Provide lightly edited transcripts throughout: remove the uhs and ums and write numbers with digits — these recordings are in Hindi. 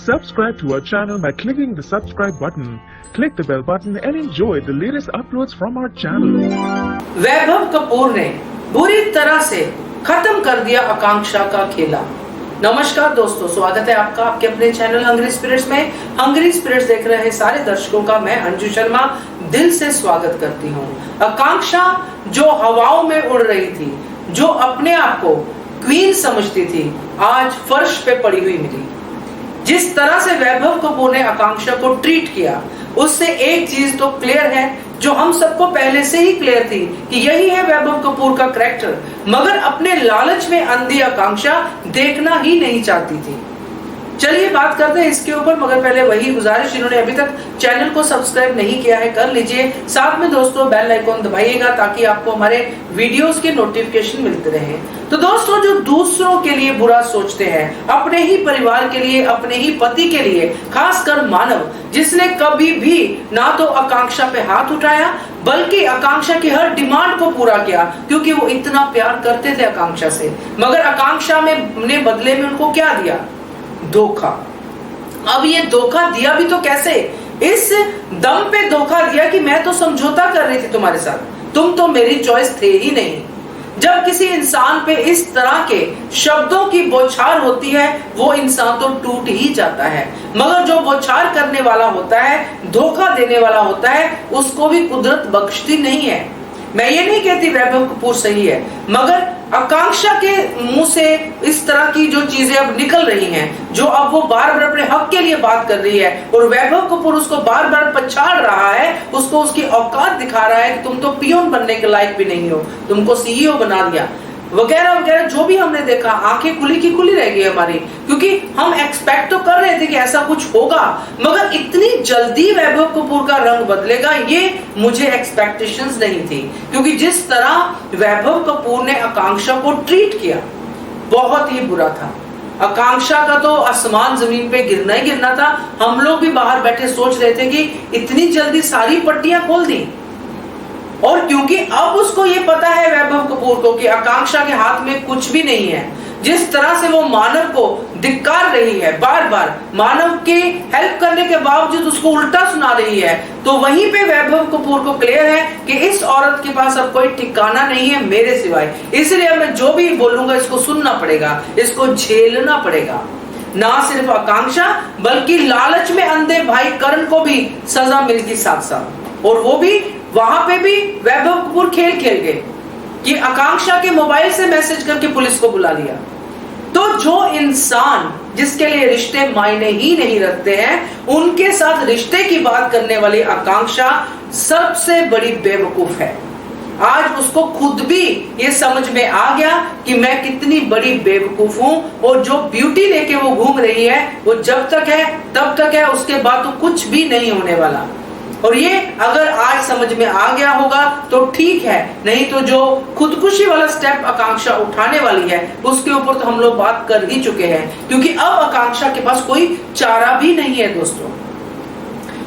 Subscribe to our channel by clicking the subscribe button. Click the bell button and enjoy the latest uploads from our channel. वैभव कपूर ने बुरी तरह से खत्म कर दिया आकांक्षा का खेला। नमस्कार दोस्तों, स्वागत है आपका आपके अपने चैनल हंग्री स्पिरिट्स में। हंग्री स्पिरिट्स देख रहे सारे दर्शकों का मैं अंजू शर्मा दिल से स्वागत करती हूँ। आकांक्षा जो हवाओं में उड़ रही थी, जो अपने आप को क्वीन समझती थी, आज फर्श पे पड़ी हुई मिली। जिस तरह से वैभव कपूर ने आकांक्षा को ट्रीट किया, उससे एक चीज तो क्लियर है, जो हम सबको पहले से ही क्लियर थी कि यही है वैभव कपूर का कैरेक्टर। मगर अपने लालच में अंधी आकांक्षा देखना ही नहीं चाहती थी। चलिए बात करते हैं इसके ऊपर, मगर पहले वही गुजारिश, जिन्होंने अभी तक चैनल को सब्सक्राइब नहीं किया है कर लीजिए। साथ में दोस्तों बेल आइकॉन दबाइएगा ताकि आपको हमारे वीडियोस के नोटिफिकेशन मिलते रहे। तो दोस्तों, जो दूसरों के लिए बुरा सोचते हैं, अपने ही परिवार के लिए, अपने ही पति के लिए, खासकर मानव, जिसने कभी भी ना तो आकांक्षा पे हाथ उठाया बल्कि आकांक्षा की हर डिमांड को पूरा किया, क्योंकि वो इतना प्यार करते थे आकांक्षा से। मगर आकांक्षा ने बदले में उनको क्या दिया? धोखा। अब ये धोखा दिया भी तो कैसे? इस दम पे धोखा दिया कि मैं तो समझौता कर रही थी तुम्हारे साथ, तुम तो मेरी चॉइस थे ही नहीं। जब किसी इंसान पे इस तरह के शब्दों की बौछार होती है, वो इंसान तो टूट ही जाता है। मगर जो बौछार करने वाला होता है, धोखा देने वाला होता है, उसको भी कुदरत बख्शती नहीं है। मैं ये नहीं कहती वैभव कपूर सही है, मगर आकांक्षा के मुंह से इस तरह की जो चीजें अब निकल रही हैं, जो अब वो बार बार अपने हक के लिए बात कर रही है और वैभव कपूर उसको बार बार पछाड़ रहा है, उसको उसकी औकात दिखा रहा है कि तुम तो पियोन बनने के लायक भी नहीं हो, तुमको सीईओ बना दिया, वगैरह वगैरह। जो भी हमने देखा, आंखें खुली की खुली रह गई हमारी, क्योंकि हम एक्सपेक्ट तो कर रहे थे कि ऐसा कुछ होगा, मगर इतनी जल्दी वैभव कपूर का रंग बदलेगा ये मुझे एक्सपेक्टेशंस नहीं थी। क्योंकि जिस तरह वैभव कपूर ने आकांक्षा को ट्रीट किया, बहुत ही बुरा था। आकांक्षा का तो आसमान जमीन पे गिरना ही गिरना था। हम लोग भी बाहर बैठे सोच रहे थे कि इतनी जल्दी सारी पट्टियां खोल दी। और क्योंकि अब उसको ये पता है वैभव कपूर को कि आकांक्षा के हाथ में कुछ भी नहीं है, जिस तरह से वो मानव को धिक्कार रही है, बार बार मानव के हेल्प करने के बावजूद उसको उल्टा सुना रही है, तो वहीं पे वैभव कपूर को क्लियर है कि इस औरत के पास अब कोई ठिकाना नहीं है मेरे सिवाय। इसलिए मैं जो भी बोलूंगा इसको सुनना पड़ेगा, इसको झेलना पड़ेगा। ना सिर्फ आकांक्षा बल्कि लालच में अंधे भाई करण को भी सजा मिलती साथ साथ। और वो भी वहां पे भी वैभव कपूर खेल खेल गए कि आकांक्षा के मोबाइल से मैसेज करके पुलिस को बुला लिया। तो जो इंसान जिसके लिए रिश्ते मायने ही नहीं रखते हैं, उनके साथ रिश्ते की बात करने वाली आकांक्षा सबसे बड़ी बेवकूफ है। आज उसको खुद भी ये समझ में आ गया कि मैं कितनी बड़ी बेवकूफ हूं, और जो ब्यूटी लेके वो घूम रही है वो जब तक है तब तक है, उसके बाद तो कुछ भी नहीं होने वाला। और ये अगर आज समझ में आ गया होगा तो ठीक है, नहीं तो जो खुदकुशी वाला स्टेप आकांक्षा उठाने वाली है उसके ऊपर तो हम लोग बात कर ही चुके हैं। क्योंकि अब आकांक्षा के पास कोई चारा भी नहीं है दोस्तों।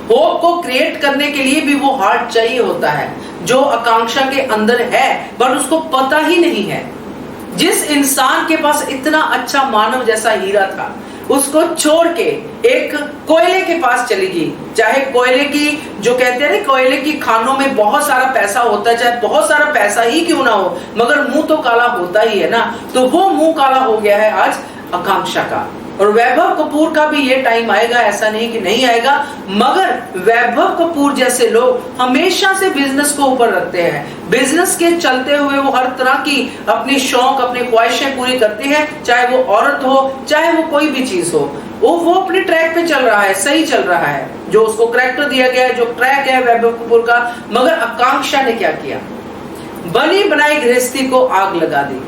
होप को क्रिएट करने के लिए भी वो हार्ट चाहिए होता है, जो आकांक्षा के अंदर है बट उसको पता ही नहीं है। जिस इंसान के पास इतना अच्छा मानव जैसा हीरा था, उसको छोड़ के एक कोयले के पास चली गई। चाहे कोयले की, जो कहते हैं ना, कोयले की खानों में बहुत सारा पैसा होता है, चाहे बहुत सारा पैसा ही क्यों ना हो, मगर मुंह तो काला होता ही है ना। तो वो मुंह काला हो गया है आज आकांक्षा का। और वैभव कपूर का भी ये टाइम आएगा, ऐसा नहीं कि नहीं आएगा, मगर वैभव कपूर जैसे लोग हमेशा से बिजनेस को ऊपर रखते हैं। बिजनेस के चलते हुए वो हर तरह की अपनी शौक, अपनी ख्वाहिशें पूरी करते हैं, चाहे वो औरत हो, चाहे वो कोई भी चीज हो। वो अपने ट्रैक पे चल रहा है, सही चल रहा है, जो उसको कैरेक्टर दिया गया है, जो ट्रैक है वैभव कपूर का। मगर आकांक्षा ने क्या किया? बनी बनाई गृहस्थी को आग लगा दी।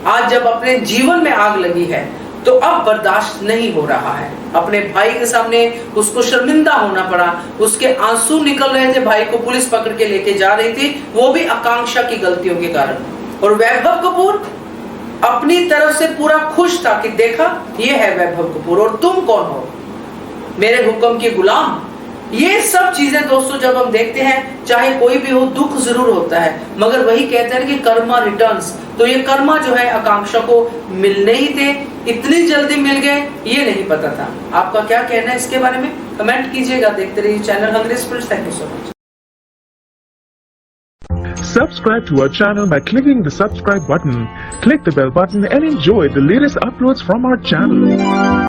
आज जब अपने जीवन में आग लगी है तो अब बर्दाश्त नहीं हो रहा है। अपने भाई के सामने उसको शर्मिंदा होना पड़ा, उसके आंसू निकल रहे थे, भाई को पुलिस पकड़ के लेके जा रही थी, वो भी आकांक्षा की गलतियों के कारण। और वैभव कपूर अपनी तरफ से पूरा खुश था कि देखा ये है वैभव कपूर, और तुम कौन हो? मेरे हुक्म के गुलाम। ये सब चीजें दोस्तों जब हम देखते हैं, चाहे कोई भी हो, दुख जरूर होता है, मगर वही कहते हैं कि कर्मा रिटर्न्स। तो ये कर्मा जो है आकांक्षा को मिलने ही थे, इतनी जल्दी मिल गए ये नहीं पता था। आपका क्या कहना है इसके बारे में, कमेंट कीजिएगा। देखते रहिए channel hungry spirits. Thank you so much. Subscribe to our channel by clicking the subscribe button. Click the bell button and enjoy the latest uploads from our channel.